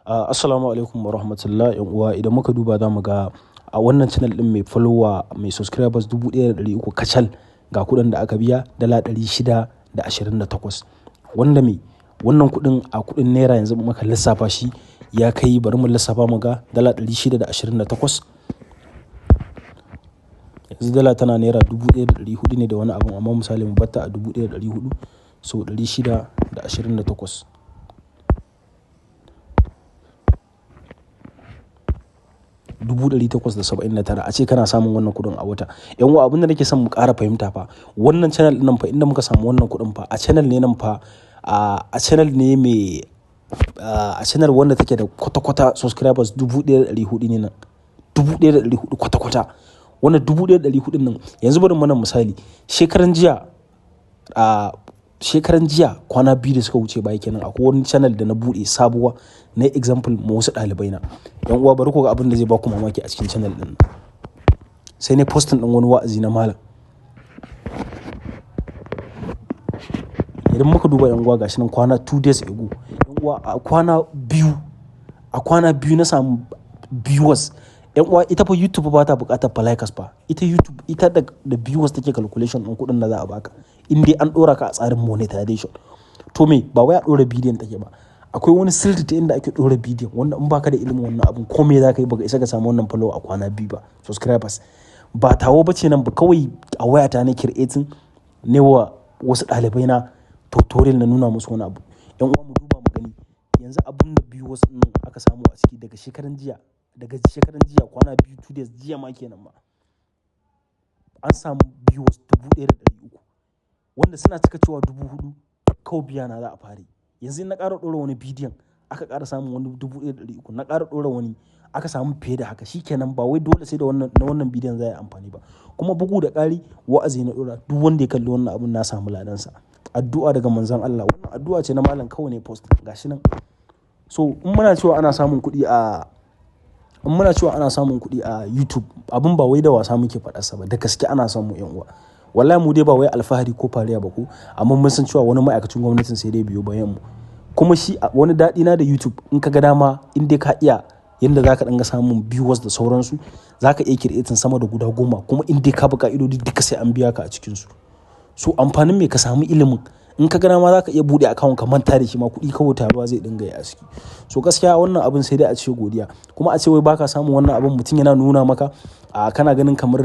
Assalamu alaikum wa rahmatullah yan uwa. Idan muka duba za mu ga a wannan channel din mai follower mai subscribers 1,300 kacal ga kuɗin da aka biya dala 628, wanda wannan kuɗin a kuɗin naira yanzu muka lissafa shi ya kai, bari mu lissafa mu ga dala 628. Yanzu dala tana naira 1,400 ne da wani abu, amma misali mu batta a 1,400 so 628 879 a ce kana samun wannan kuɗin a wata. Yan uwa, abin da nake son mu ƙara fahimta fa, wannan channel nan fa inda muka samu wannan kuɗin fa a channel ne nan fa a channel ne mai a channel wanda take da kwata-kwata subscribers 1,400 ne nan, 1,400 kwata-kwata. Wannan 1,400 nan yanzu bari mana misali, shekaran jiya kwana 2 da suka wuce baya kenan akwai wani channel da na buɗe sabuwa na example ma wasu ɗalibai na. Yan uwa, bari ku ga abin da zai baku mamaki a cikin channel din. Sai ne postin din wani wa'azi na malam. Idan muka duba yan uwa, gashi nan kwana 2 days ago, yan uwa a kwana biyu na samu viewers. Yan uwa, ita fa YouTube ba ta buƙatar likes fa. Ita YouTube da viewers take calculation din kuɗin da za a baka in dai an ɗora ka a tsarin monetization. To me, ba wai a ɗora bidiyon take ba, akwai wani sirri ta inda ake ɗora bidiyon wanda in baka da ilimin wannan abun ko me za ka yi baka isa ka samu wannan follow a kwana 2 ba subscribers. Ba tawo bace nan ba, kawai a wayata ne creating ne wa wasu ɗalibai na tutorial na nuna musu wani abu. Yan uwa, mu duba mu gani yanzu abin da viewers din aka samu a ciki daga shekaran jiya kwana 2 days jiya ma kenan ma an samu viewers 1,300 wanda suna cika cewa 4,000 kawai biya na za a fare. Yanzu na ƙara ɗora wani bidiyon aka ƙara samun wani 1,300, na ƙara ɗora wani aka samu fiye da haka. Shikenan, ba wai dole sai da wannan bidiyon za a yi amfani ba. Kuma bugu da ƙari wa'azi na ɗora, duk wanda ya kalli wannan abun na samu ladansa. Addu'a daga manzon Allah, wannan addu'a ce na malam kawai ne post gashi nan. So in muna cewa ana samun kuɗi a YouTube, abin ba wai da wasa muke faɗarsa ba, da gaske ana samu yan uwa. Wallahi mu dai ba wai alfahari ko fariya ba ko, amma mun san cewa wani ma'aikacin gwamnatin sai dai biyo bayan mu. Kuma shi wani daɗi na da YouTube, in ka ga dama in dai ka iya yanda za ka ɗanga samun viewers da sauransu, za ka iya creating sama da guda 10, kuma in dai ka bi ka'idodi duka sai an biya ka a cikinsu. So amfanin me ka samu ilimin, in ka ga dama za ka iya buɗe account ka manta da shi ma kuɗi kawai taruwa zai dinga yi a ciki. So gaskiya wannan abin sai dai a ce godiya. Kuma a ce wai baka samun wannan abin, mutum yana nuna maka kana ganin kamar